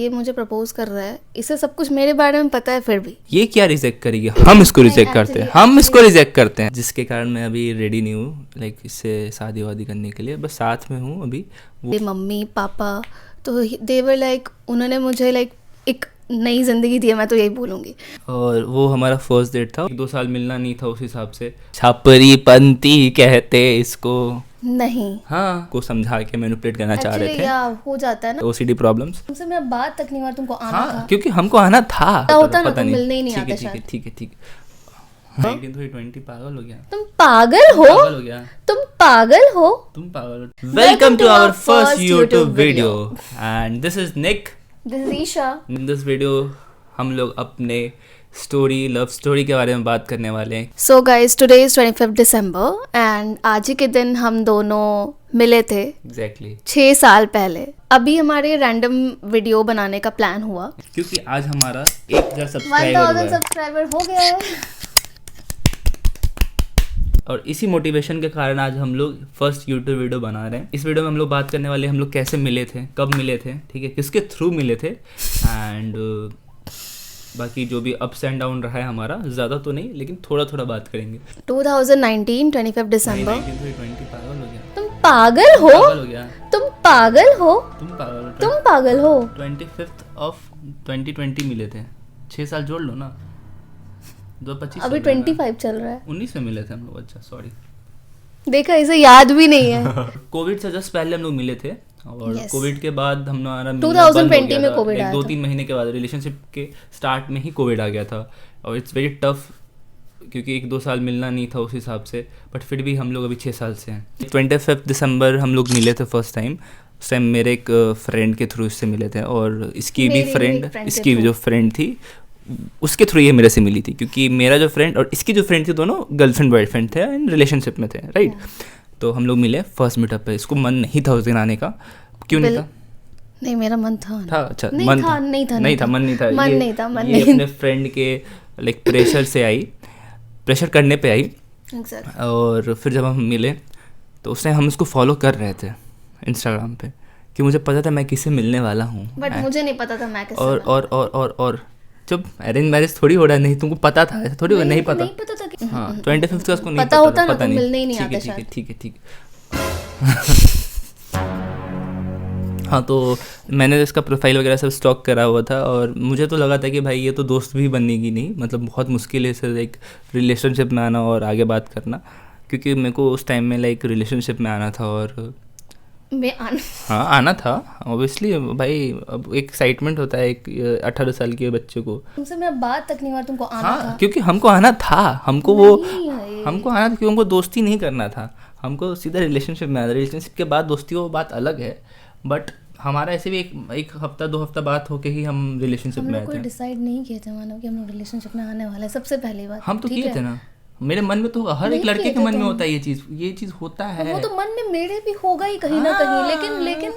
ये मुझे प्रपोज कर रहा है, इसे सब कुछ मेरे बारे में पता है, फिर भी ये क्या रिजेक्ट करेगी? हम इसको रिजेक्ट करते हैं, हम इसको रिजेक्ट करते हैं, जिसके कारण मैं अभी रेडी नहीं हूँ लाइक इससे शादी वादी करने के लिए। बस साथ में हूँ अभी। मेरे मम्मी पापा तो देवर लाइक, उन्होंने मुझे लाइक एक नई जिंदगी दी है, मैं तो यही बोलूँगी। और वो हमारा फर्स्ट डेट था, 2 साल मिलना नहीं था उस हिसाब से। छापरी पंती कहते इसको नहीं, हाँ, को समझा के मैनिपुलेट करना चाह रहे थे। या हो जाता है ना, ओसीडी प्रॉब्लम्स। तुमसे मैं बात तक नहीं हुआ, तुमको आना हाँ, था। क्योंकि हमको आना था। होता ना, पता तुम मिलने ही नहीं ठीक है, आते ठीक है, शायद। ठीक है, ठीक है। 19 to 20 पागल हो गया। तुम पागल हो, पागल हो गया। तुम पागल हो, तुम पागल हो। Welcome to our first YouTube video and this is Nick. This is Isha. In this video हम लोग अपने स्टोरी, लव स्टोरी के बारे में बात करने वाले हैं। So guys, today is 25 December and आज ही के दिन हम दोनों मिले थे एग्जैक्टली 6 साल पहले। अभी हमारे रैंडम वीडियो बनाने का प्लान हुआ क्योंकि आज हमारा 1000 सब्सक्राइबर हुआ 1000 है सब्सक्राइबर हो गया है। और इसी मोटिवेशन के कारण आज हम लोग फर्स्ट यूट्यूब वीडियो बना रहे हैं। इस वीडियो में हम लोग बात करने वाले हैं हम लोग कैसे मिले थे, कब मिले थे, ठीक है, किसके थ्रू मिले थे एंड बाकी जो भी अप्स एंड डाउन रहा है हमारा, ज़्यादा तो नहीं लेकिन थोड़ा थोड़ा बात करेंगे। 2019 25 दिसंबर। 20 पागल हो गया। तुम पागल हो, पागल हो गया। तुम पागल हो, तुम पागल हो। तुम पागल हो। 25 of 2020 मिले थे। 6 साल जोड़ लो ना, 2025 अभी 25 चल रहा है। 19 में मिले थे हम लोग। अच्छा सॉरी, देखा, इसे याद भी नहीं है। कोविड से जस्ट पहले हम लोग मिले थे और Yes. कोविड के बाद हमारा 2020 में कोविड आया था। 2-3 महीने के बाद रिलेशनशिप के स्टार्ट में ही कोविड आ गया था और इट्स वेरी टफ क्योंकि 1-2 साल मिलना नहीं था उस हिसाब से, बट फिर भी हम लोग अभी 6 साल से हैं। 25 दिसंबर हम लोग मिले थे फर्स्ट टाइम। उस टाइम मेरे एक फ्रेंड के थ्रू इससे मिले थे और इसकी भी फ्रेंड, इसकी जो फ्रेंड थी उसके थ्रू ये मेरे से मिली थी, क्योंकि मेरा जो फ्रेंड और इसकी जो फ्रेंड थी दोनों गर्लफ्रेंड बॉयफ्रेंड थे एंड रिलेशनशिप में थे, राइट। तो हम लोग मिले फर्स्ट मीटअप पे। इसको मन नहीं था उस दिन आने का। क्यों नहीं था? नहीं, मेरा मन था। अच्छा, नहीं मन था, नहीं था, नहीं था, मन नहीं था, मन ये- नहीं था, मन ये नहीं। अपने फ्रेंड के लाइक प्रेशर से आई, प्रेशर करने पे आई। Exactly. और फिर जब हम मिले तो उस टाइम हम उसको फॉलो कर रहे थे इंस्टाग्राम पे, कि मुझे पता था मैं किससे मिलने वाला हूँ। बट मुझे नहीं पता था मैं किससे और मिलूं। और जब अरेंज मैरिज थोड़ी हो रहा है, नहीं तुमको पता था, ऐसा थोड़ी नहीं पता। नहीं पता था कि हाँ, 25 का उसको नहीं पता होता ना पता तो नहीं। मिलने ही नहीं ठीक है, आते ठीक है, शायद। ठीक है, ठीक हाँ, तो मैंने इसका प्रोफाइल वगैरह सब स्टॉक करा हुआ था और मुझे तो लगा था कि भाई ये तो दोस्त भी बनेगी नहीं, मतलब बहुत मुश्किल है इसे लाइक रिलेशनशिप में आना और आगे बात करना, क्योंकि मेरे को उस टाइम में लाइक रिलेशनशिप में आना था और हाँ आना था ऑब्वियसली भाई। अब एक एक्साइटमेंट होता है एक 18 साल के बच्चे को। तुमसे मैं बात तक नहीं हुआ, तुमको आना हाँ, था। क्योंकि हमको आना था, हमको वो नहीं, हमको आना था क्योंकि हमको दोस्ती नहीं करना था, हमको सीधा रिलेशनशिप में आना। रिलेशनशिप के बाद दोस्ती वो बात अलग है, बट हमारा ऐसे भी एक हफ्ता 2 हफ्ता बात होके ही हम रिलेशनशिप हम में लोग आए कोई थे। डिसाइड नहीं किए थे मानो कि हम लोग रिलेशनशिप में आने वाले हैं, सबसे पहली बात। हम तो ठीक किए है? थे ना, मेरे मन में तो हर एक नहीं लड़के किए के थे मन में तुम। होता है ये चीज होता है। वो तो मन में मेरे भी होगा ही कहीं ना कहीं, लेकिन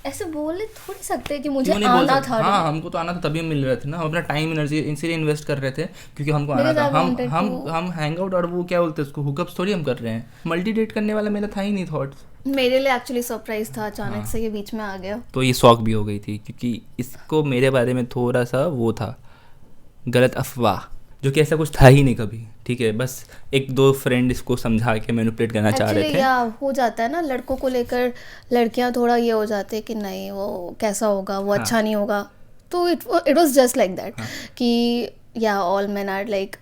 ऐसे बोले थोड़ी सकते हैं कि मुझे क्यों नहीं बोल आना सकते? था। हाँ, हमको तो आना था, तभी हम मिल रहे थे ना, हम अपना टाइम एनर्जी इसीलिए इन्वेस्ट कर रहे थे क्योंकि हमको आना Because था। I wanted हम हैंग आउट और वो क्या बोलते हैं उसको, हुकअप्स थोड़ी हम कर रहे हैं। मल्टी डेट करने वाला मेरा था ही नहीं थॉट्स। मेरे लिए एक्चुअली सरप्राइज था, अचानक से ये बीच में आ गया। तो ये शौक भी हो गई थी क्योंकि इसको मेरे बारे में थोड़ा सा वो था गलत अफवाह, जो कि ऐसा कुछ था ही नहीं कभी, ठीक है। बस 1-2 फ्रेंड इसको समझा के मैनिपुलेट करना चाह रहे थे। या हो जाता है ना लड़कों को लेकर, लड़कियां थोड़ा ये हो जाते हैं कि नहीं वो कैसा होगा, वो अच्छा नहीं होगा। तो it was just like that कि या all men are like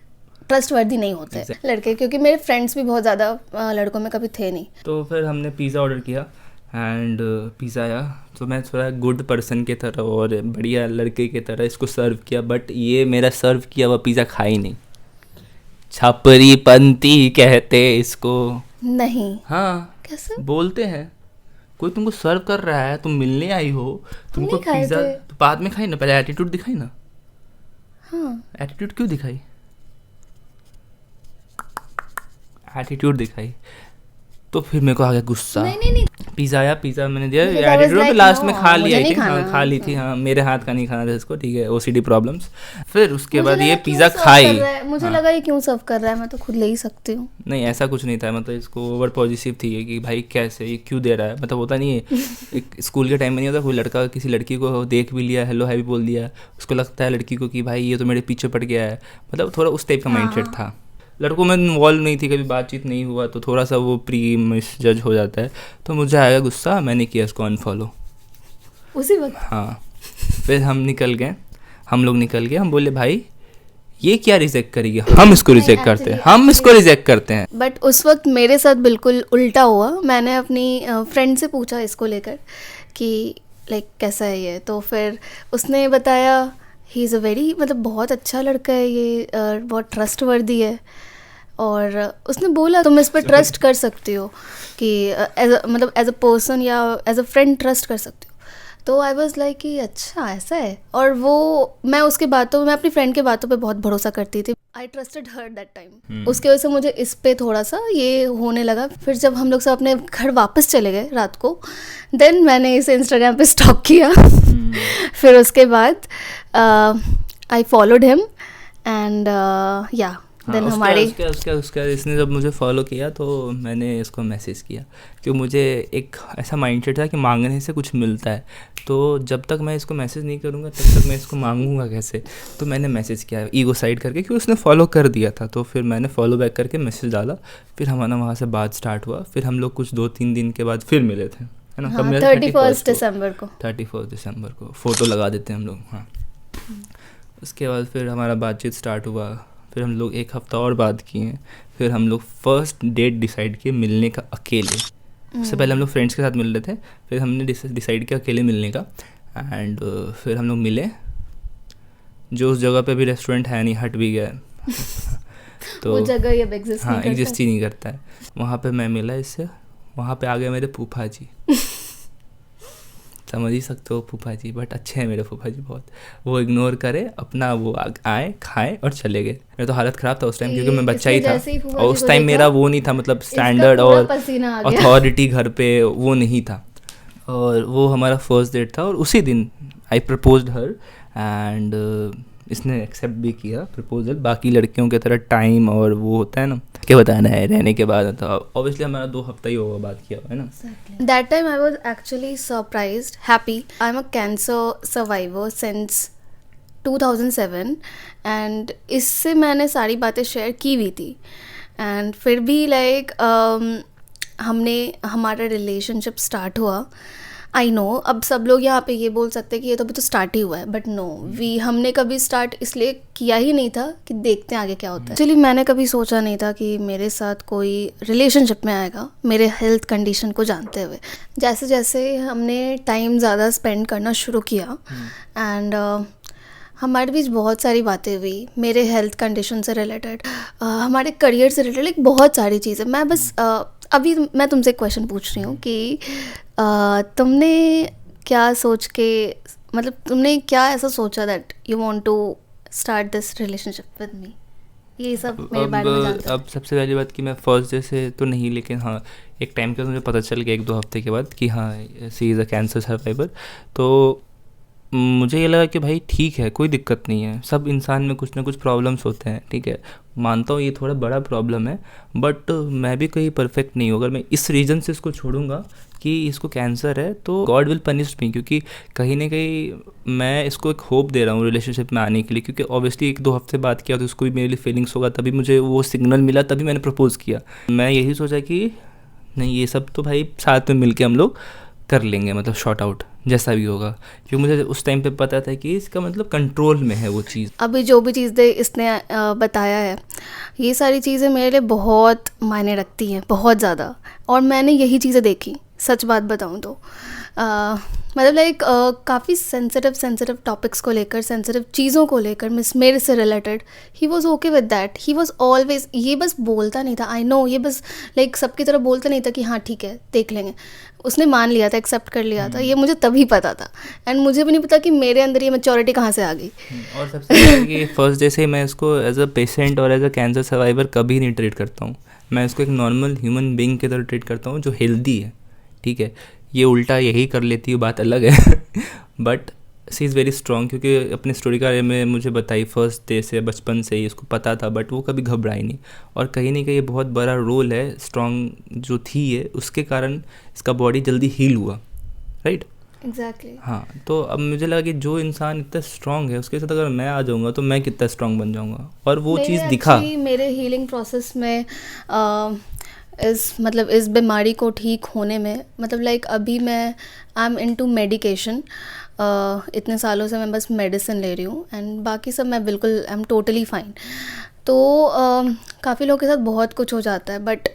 trustworthy नहीं होते लड़के, क्योंकि मेरे फ्रेंड्स भी बहुत ज़्यादा लड़कों में कभी थे नहीं। तो फिर हमने पिज़्ज़ा ऑर्डर किया एंड पिज़्ज़ा आया तो मैं थोड़ा गुड पर्सन की तरह और बढ़िया लड़के की तरह इसको सर्व किया, बट ये मेरा सर्व किया हुआ पिज़्ज़ा खा ही नहीं। छापरी पंती कहते इसको। नहीं, हाँ, कैसे बोलते हैं, कोई तुमको सर्व कर रहा है, तुम मिलने आई हो, तुमको नहीं खाए पिज़्ज़ा थे। तो बाद में खाई ना, पहले एटीट्यूड दिखाई ना। हाँ, एटीट्यूड क्यों दिखाई? एटीट्यूड दिखाई तो फिर मेरे को आ गया गुस्सा। नहीं पिज़्ज़ा आया, पिज़्ज़ा मैंने दिया, Because I was एडिड तो like, लास्ट no, में खा लिया, मुझे नहीं हाँ खाना। खा ली थी, हाँ मेरे हाथ का नहीं खाना था इसको, ठीक है, OCD प्रॉब्लम्स। फिर उसके मुझे बाद लगा ये क्यों पिज़्ज़ा serve खाई। कर रहा है, मुझे हाँ। लगा ये क्यों सर्व कर रहा है, मैं तो खुद ले ही सकती हूँ। नहीं ऐसा कुछ नहीं था, मतलब इसको ओवर पॉजिटिव थी ये कि भाई कैसे ये क्यों दे रहा है, मतलब होता नहीं है एक स्कूल के टाइम में नहीं होता, कोई लड़का किसी लड़की को देख भी लिया, हेलो है भी बोल दिया, उसको लगता है लड़की को कि भाई ये तो मेरे पीछे पड़ गया है, मतलब थोड़ा उस टाइप का माइंडसेट था। लड़कों में इन्वॉल्व नहीं थी, कभी बातचीत नहीं हुआ, तो थोड़ा सा वो प्री मिस जज हो जाता है। तो मुझे आया गुस्सा, मैंने किया इसको अनफॉलो उसी वक्त। हाँ। फिर हम लोग निकल गए, हम बोले भाई ये क्या रिजेक्ट करेगी, हम इसको रिजेक्ट करते हैं, हम इसको रिजेक्ट करते हैं। बट उस वक्त मेरे साथ बिल्कुल उल्टा हुआ। मैंने अपनी फ्रेंड से पूछा इसको लेकर कि लाइक कैसा है ये, तो फिर उसने बताया ही इज़ अ वेरी, मतलब बहुत अच्छा लड़का है ये, बहुत ट्रस्टवर्दी है, और उसने बोला तुम इस पर ट्रस्ट कर सकती हो कि मतलब एज अ पर्सन या एज अ फ्रेंड ट्रस्ट कर सकती हो। तो आई वॉज लाइक कि अच्छा ऐसा है, और वो मैं अपनी फ्रेंड के बातों पे बहुत भरोसा करती थी। आई ट्रस्टेड हर दैट टाइम। उसकी वजह से मुझे इस पे थोड़ा सा ये होने लगा। फिर जब हम लोग सब अपने घर वापस चले गए रात को, देन मैंने इसे इंस्टाग्राम पे स्टॉक किया। फिर उसके बाद आई फॉलोड हिम एंड या देन हमारी उसका इसने जब मुझे फॉलो किया तो मैंने इसको मैसेज किया, क्योंकि मुझे एक ऐसा माइंडसेट था कि मांगने से कुछ मिलता है, तो जब तक मैं इसको मैसेज नहीं करूँगा तब तक मैं इसको मांगूंगा कैसे। तो मैंने मैसेज किया ईगो साइड करके, क्योंकि उसने फॉलो कर दिया था, तो फिर मैंने फॉलो बैक करके मैसेज डाला। फिर हमारा वहाँ से बात स्टार्ट हुआ। फिर हम लोग कुछ 2-3 दिन के बाद फिर मिले थे, है ना। हाँ, 31 दिसंबर को 31 दिसंबर को फ़ोटो लगा देते हैं हम लोग। हाँ, उसके बाद फिर हमारा बातचीत स्टार्ट हुआ। फिर हम लोग 1 हफ्ता और बात किए। फिर हम लोग फर्स्ट डेट डिसाइड किए मिलने का अकेले। उससे पहले हम लोग फ्रेंड्स के साथ मिल रहे थे, फिर हमने डिसाइड किया अकेले मिलने का। एंड फिर हम लोग मिले, जो उस जगह पे भी रेस्टोरेंट है नहीं, हट भी गया तो वो जगह अब एग्जिस्ट हाँ नहीं करता। एग्जिस्ट ही नहीं करता है। वहाँ पे मैं मिला इससे, वहाँ पे आ गए मेरे फूफा जी। समझ ही सकते हो फूफा जी, बट अच्छे हैं मेरे फूफा जी बहुत। वो इग्नोर करे अपना, वो आए खाए और चले गए। मेरा तो हालत ख़राब था उस टाइम, क्योंकि मैं बच्चा ही था, और उस टाइम मेरा वो नहीं था, मतलब स्टैंडर्ड और अथॉरिटी घर पे वो नहीं था। और वो हमारा फर्स्ट डेट था, और उसी दिन आई प्रपोज्ड हर, एंड इसने एक्सेप्ट भी किया प्रपोजल। बाकी लड़कियों की तरह टाइम और वो होता है ना क्या बताना है रहने के बाद, तो ऑब्वियसली हमारा 2 हफ्ता ही होगा बात किया है ना। That time I was actually surprised, happy. I'm a cancer survivor since 2007 and इससे मैंने सारी बातें शेयर की हुई थी, एंड फिर भी लाइक हमने हमारा रिलेशनशिप स्टार्ट हुआ। आई नो अब सब लोग यहाँ पे ये बोल सकते हैं कि ये तो अभी तो स्टार्ट ही हुआ है, बट नो, हमने कभी स्टार्ट इसलिए किया ही नहीं था कि देखते हैं आगे क्या होता है। एक्चुअली मैंने कभी सोचा नहीं था कि मेरे साथ कोई रिलेशनशिप में आएगा, मेरे हेल्थ कंडीशन को जानते हुए। जैसे जैसे हमने टाइम ज़्यादा स्पेंड करना शुरू किया, एंड हमारे बीच बहुत सारी बातें हुई, मेरे हेल्थ कंडीशन से रिलेटेड, हमारे करियर से रिलेटेड, बहुत सारी चीज़ें। मैं बस अभी मैं तुमसे एक क्वेश्चन पूछ रही हूँ कि तुमने क्या सोच के, मतलब तुमने क्या ऐसा सोचा that you want to start this relationship with me, ये सब मेरे बारे में जानते हो। अब सबसे पहली बात कि मैं फर्स्ट डे से तो नहीं, लेकिन हाँ एक टाइम के बाद मुझे पता चल गया 1-2 हफ्ते के बाद कि हाँ सी इज़ अ कैंसर सर्वाइवर। तो मुझे ये लगा कि भाई ठीक है, कोई दिक्कत नहीं है, सब इंसान में कुछ ना कुछ प्रॉब्लम्स होते हैं, ठीक है, मानता हूँ ये थोड़ा बड़ा प्रॉब्लम है, बट मैं भी कहीं परफेक्ट नहीं हूँ। अगर मैं इस रीज़न से इसको छोड़ूंगा कि इसको कैंसर है, तो गॉड विल पनिश मी, क्योंकि कहीं ना कहीं मैं इसको एक होप दे रहा हूँ रिलेशनशिप में आने के लिए, क्योंकि ऑब्वियसली 1-2 हफ्ते बात किया तो उसको भी मेरे लिए फीलिंग्स होगा, तभी मुझे वो सिग्नल मिला, तभी मैंने प्रपोज़ किया। मैं यही सोचा कि नहीं, ये सब तो भाई साथ में मिल के हम लोग कर लेंगे, मतलब शॉर्ट आउट जैसा भी होगा, क्योंकि मुझे उस टाइम पे पता था कि इसका मतलब कंट्रोल में है वो चीज़। अभी जो भी चीज़ें इसने बताया है, ये सारी चीज़ें मेरे लिए बहुत मायने रखती हैं, बहुत ज़्यादा, और मैंने यही चीज़ें देखी, सच बात बताऊँ तो। मतलब लाइक काफ़ी सेंसिटिव टॉपिक्स को लेकर, सेंसिटिव चीज़ों को लेकर मेरे से related, he was okay with that, he was always, ये बस बोलता नहीं था, आई नो, ये बस लाइक सबकी तरह बोलता नहीं था कि हाँ ठीक है देख लेंगे, उसने मान लिया था, एक्सेप्ट कर लिया था, ये मुझे तभी पता था। एंड मुझे भी नहीं पता कि मेरे अंदर ये मैच्योरिटी कहाँ से आ गई। और सबसे पहले कि फर्स्ट डे से मैं इसको एज अ पेशेंट और एज अ कैंसर सर्वाइवर कभी नहीं ट्रीट करता हूँ, मैं इसको एक नॉर्मल ह्यूमन बीइंग की तरह ट्रीट करता हूँ जो हेल्दी है, ठीक है। ये उल्टा यही कर लेती है, बात अलग है but she is very strong, क्योंकि अपनी स्टोरी के बारे में मुझे बताई फर्स्ट डे से, बचपन से ही इसको पता था, बट वो कभी घबराई नहीं। और कहीं ना कहीं ये बहुत बड़ा रोल है, स्ट्रॉन्ग जो थी ये, उसके कारण इसका बॉडी जल्दी हील हुआ, राइट। एग्जैक्टली। हाँ, तो अब मुझे लगा कि जो इंसान इतना स्ट्रांग है उसके साथ अगर मैं आ जाऊँगा तो मैं कितना स्ट्रांग बन जाऊँगा, और वो चीज़ दिखा। मेरे हीलिंग प्रोसेस में इस बीमारी को ठीक होने में, मतलब लाइक अभी मैं आई एम इनटू मेडिकेशन। इतने सालों से मैं बस मेडिसिन ले रही हूँ एंड बाकी सब मैं बिल्कुल आई एम टोटली फाइन। तो काफ़ी लोगों के साथ बहुत कुछ हो जाता है, बट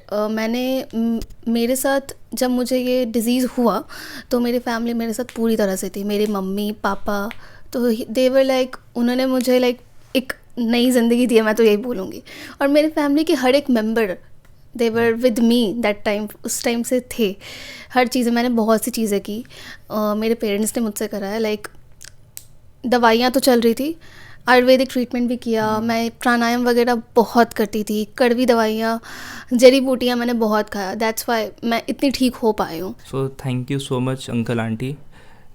मेरे साथ जब मुझे ये डिज़ीज़ हुआ तो मेरी फैमिली मेरे साथ पूरी तरह से थी, मेरी मम्मी पापा। तो देवर लाइक उन्होंने मुझे लाइक एक नई ज़िंदगी दी है, मैं तो यही बोलूँगी। और मेरे फैमिली के हर एक member they were with me that time, उस टाइम से थे। हर चीज़ें मैंने बहुत सी चीज़ें की, मेरे पेरेंट्स ने मुझसे कराया। लाइक दवाइयाँ तो चल रही थी, आयुर्वेदिक ट्रीटमेंट भी किया, मैं प्राणायाम वगैरह बहुत करती थी, कड़वी दवाइयाँ जड़ी बूटियाँ मैंने बहुत खाया। दैट्स वाई मैं इतनी ठीक हो पाई हूँ। So thank you so much uncle aunty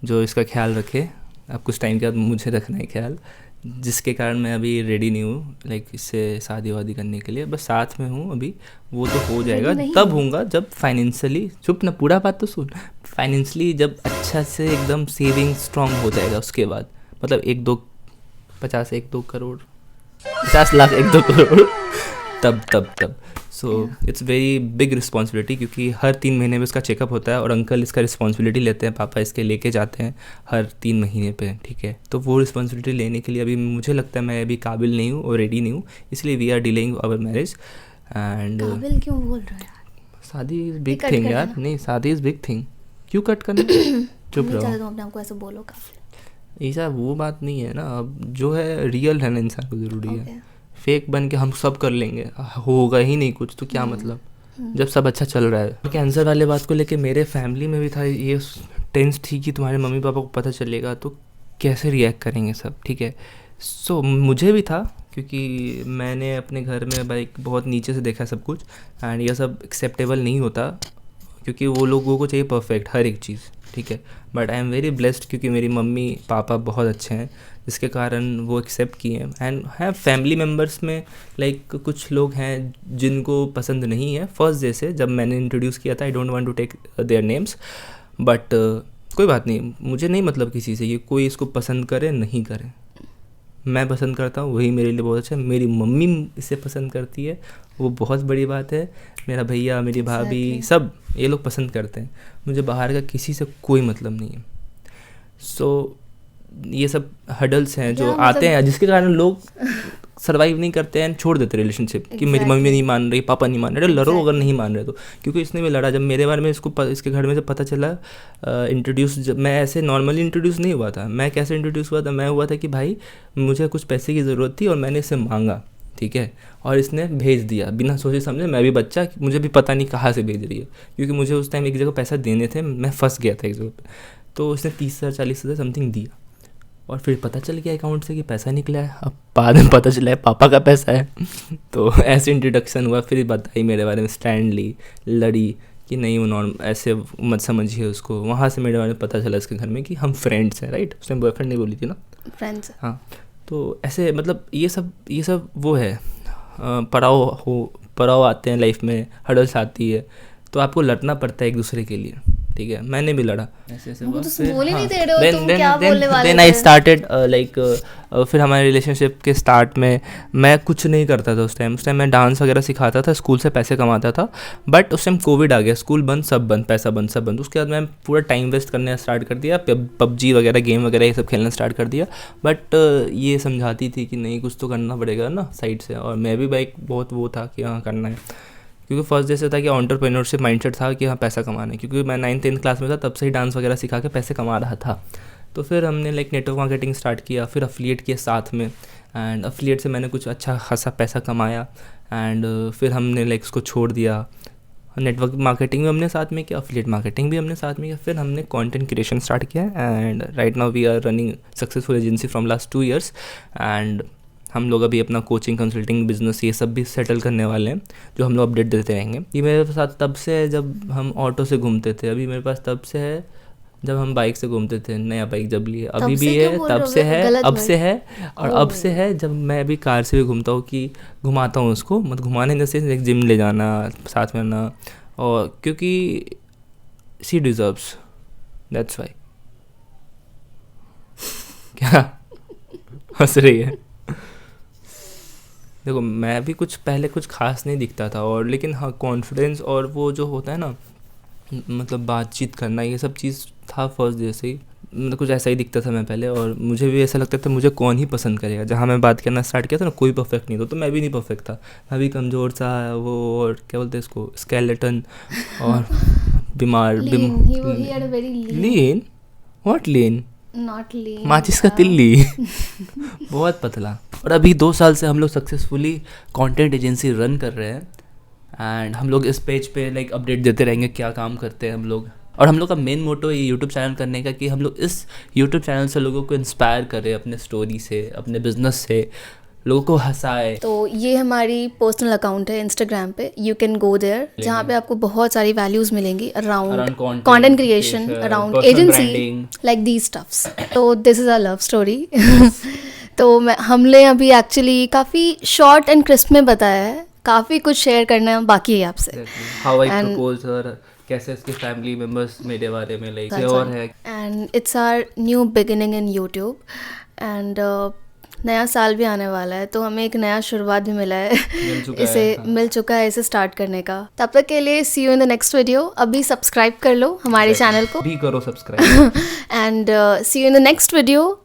जो इसका ख्याल रखे। अब कुछ टाइम के बाद मुझे रखना है ख्याल, जिसके कारण मैं अभी रेडी नहीं हूँ लाइक इससे शादी वादी करने के लिए, बस साथ में हूँ अभी। वो तो हो जाएगा, तब होऊंगा जब फाइनेंशियली, चुप ना, पूरा बात तो सुन, फाइनेंशियली जब अच्छा से एकदम सेविंग स्ट्रांग हो जाएगा, उसके बाद मतलब 1-2 करोड़ 50 लाख 1-2 करोड़ तब so it's very big responsibility, क्योंकि हर 3 महीने में इसका चेकअप होता है और अंकल इसका रिस्पॉन्सिबिलिटी लेते हैं, पापा इसके लेके जाते हैं हर 3 महीने पे, ठीक है। तो वो रिस्पॉन्सिबिलिटी लेने के लिए अभी मुझे लगता है मैं अभी काबिल नहीं हूँ और रेडी नहीं हूँ, इसलिए we are delaying our marriage. And काबिल क्यों बोल रहे हो यार? शादी इज़ बिग थिंग यार, नहीं शादी इज़ बिग थिंग, क्यों कट करना चुप रहो, अपने आपको ऐसे बोलो काफी। ऐसा वो बात नहीं है ना, अब जो है रियल है ना इंसान को ज़रूरी है। फेक बन के हम सब कर लेंगे, होगा ही नहीं कुछ, तो क्या मतलब जब सब अच्छा चल रहा है। कैंसर वाले बात को लेके मेरे फैमिली में भी था ये टेंस थी कि तुम्हारे मम्मी पापा को पता चलेगा तो कैसे रिएक्ट करेंगे सब, ठीक है। सो मुझे भी था, क्योंकि मैंने अपने घर में भाई बहुत नीचे से देखा सब कुछ, एंड ये सब एक्सेप्टेबल नहीं होता, क्योंकि वो लोगों को चाहिए परफेक्ट हर एक चीज़, ठीक है। But I am very blessed, क्योंकि मेरी मम्मी पापा बहुत अच्छे हैं, जिसके कारण वो एक्सेप्ट किए हैं। एंड है फैमिली मेम्बर्स में लाइक कुछ लोग हैं जिनको पसंद नहीं है फर्स्ट डे से, जब मैंने इंट्रोड्यूस किया था। I don't want to take their names, but कोई बात नहीं, मुझे नहीं मतलब किसी से, ये कोई इसको पसंद करे नहीं करे, मैं पसंद करता हूँ वही मेरे लिए बहुत अच्छा है। मेरी मम्मी इसे पसंद करती है, वो बहुत बड़ी बात है। मेरा भैया, मेरी भाभी, सब ये लोग पसंद करते हैं। मुझे बाहर का किसी से कोई मतलब नहीं है। सो ये सब हडल्स हैं जो आते हैं, जिसके कारण लोग सर्वाइव नहीं करते हैं, छोड़ देते रिलेशनशिप कि मेरी मम्मी नहीं मान रही, पापा नहीं मान रहे, लड़ो अगर नहीं मान रहे तो। क्योंकि इसने भी लड़ा, जब मेरे बारे में इसके घर में जब पता चला इंट्रोड्यूस, जब मैं ऐसे नॉर्मली इंट्रोड्यूस नहीं हुआ था। मैं कैसे इंट्रोड्यूस हुआ था, मैं हुआ था कि भाई मुझे कुछ पैसे की ज़रूरत थी और मैंने इससे मांगा, ठीक है, और इसने भेज दिया बिना सोचे समझे। मैं भी बच्चा, मुझे भी पता नहीं कहाँ से भेज रही है, क्योंकि मुझे उस टाइम एक जगह पैसा देने थे, मैं फंस गया था एक जगह पर। तो उसने 30,000-40,000 समथिंग दिया, और फिर पता चल गया अकाउंट से कि पैसा निकला है। अब बाद में पता चला है पापा का पैसा है तो ऐसे इंट्रोडक्शन हुआ, फिर बताई मेरे बारे में, स्टैंड ली, लड़ी कि नहीं वो नॉर्म ऐसे मत समझिए उसको। वहाँ से मेरे बारे में पता चला इसके घर में कि हम फ्रेंड्स हैं, राइट। उसने बॉयफ्रेंड नहीं बोली थी ना, फ्रेंड्स। हाँ, तो ऐसे मतलब ये सब वो है, पड़ाव आते हैं लाइफ में, हडल्स आती है, तो आपको लड़ना पड़ता है एक दूसरे के लिए, ठीक है। मैंने भी लड़ा, ऐसे वो तो बोल ही नहीं दे रहे हो, तुम क्या बोलने वाले थे? देन आई स्टार्टेड लाइक फिर हमारे रिलेशनशिप के स्टार्ट में मैं कुछ नहीं करता था उस टाइम मैं डांस वगैरह सिखाता था, स्कूल से पैसे कमाता था। बट उस टाइम कोविड आ गया, स्कूल बंद, सब बंद, पैसा बंद, सब बंद। उसके बाद मैं पूरा टाइम वेस्ट करना स्टार्ट कर दिया, पबजी वगैरह गेम वगैरह ये सब खेलना स्टार्ट कर दिया। बट ये समझाती थी कि नहीं कुछ तो करना पड़ेगा ना साइड से, और मैं भी भाई बहुत वो था कि हाँ करना है, क्योंकि फर्स्ट डे से था कि एंटरप्रेन्योरशिप माइंडसेट था कि हाँ पैसा कमाना है। क्योंकि मैं 9th-10th क्लास में था, तब से ही डांस वगैरह सिखा के पैसे कमा रहा था। तो फिर हमने लाइक नेटवर्क मार्केटिंग स्टार्ट किया, फिर अफिलिएट किया साथ में, एंड अफिलिएट से मैंने कुछ अच्छा खासा पैसा कमाया। एंड फिर हमने लाइक उसको छोड़ दिया। नेटवर्क मार्केटिंग भी हमने साथ में किया, अफिलिएट मार्केटिंग भी हमने साथ में किया। फिर हमने कंटेंट क्रिएशन स्टार्ट किया, and right now we are running successful agency from last 2 years। And हम लोग अभी अपना कोचिंग कंसल्टिंग बिजनेस ये सब भी सेटल करने वाले हैं, जो हम लोग अपडेट देते रहेंगे। ये मेरे साथ तब से है जब हम ऑटो से घूमते थे, अभी मेरे पास तब से है जब हम बाइक से घूमते थे, नया बाइक जब लिए, अभी भी है, तब से है, अब से है, और अब से है जब मैं अभी कार से भी घूमता हूँ कि घुमाता हूँ उसको, मतलब घुमाने जैसे एक जिम ले जाना साथ में ना, और क्योंकि शी डिजर्व्स, दैट्स वाई। क्या हंस रही है? देखो मैं भी कुछ पहले कुछ खास नहीं दिखता था, और लेकिन हाँ कॉन्फिडेंस और वो जो होता है ना, मतलब बातचीत करना, ये सब चीज़ था फर्स्ट डे से ही, मतलब कुछ ऐसा ही दिखता था मैं पहले, और मुझे भी ऐसा लगता था मुझे कौन ही पसंद करेगा। जहाँ मैं बात करना स्टार्ट किया था ना, कोई परफेक्ट नहीं था, तो मैं भी नहीं परफेक्ट था, मैं भी कमज़ोर सा, वो और क्या बोलते हैं इसको, स्केलेटन, और बीमार लीन, व्हाट लीन, नॉट लीन, माचिस का तिल्ली बहुत पतला। और अभी 2 साल से हम लोग सक्सेसफुली कंटेंट एजेंसी रन कर रहे हैं, एंड हम लोग इस पेज पे लाइक अपडेट देते रहेंगे क्या काम करते हैं हम लोग। और हम लोग का मेन मोटो ये यूट्यूब चैनल करने का कि हम लोग इस यूट्यूब चैनल से लोगों को इंस्पायर करें, अपने स्टोरी से, अपने बिजनेस से, लोगों को हंसाए। तो ये हमारी पर्सनल अकाउंट है इंस्टाग्राम पे, यू कैन गो देयर, जहाँ पे आपको बहुत सारी वैल्यूज मिलेंगी around content creation, around agency, like these stuffs. तो this is a love story. तो हमने अभी एक्चुअली काफ़ी शॉर्ट एंड क्रिस्प में बताया है, काफ़ी कुछ शेयर करना बाकी है आपसे। हाउ आई प्रपोज हर, कैसे इसके फैमिली मेंबर्स मेरे बारे में लाइक और है, and it's our new beginning in YouTube, and नया साल भी आने वाला है, तो हमें एक नया शुरुआत भी मिला है, मिल चुका है इसे स्टार्ट करने का। तब तक के लिए see you in the next video. अभी सब्सक्राइब कर लो हमारे चैनल को, भी करो subscribe, and see you in the next video.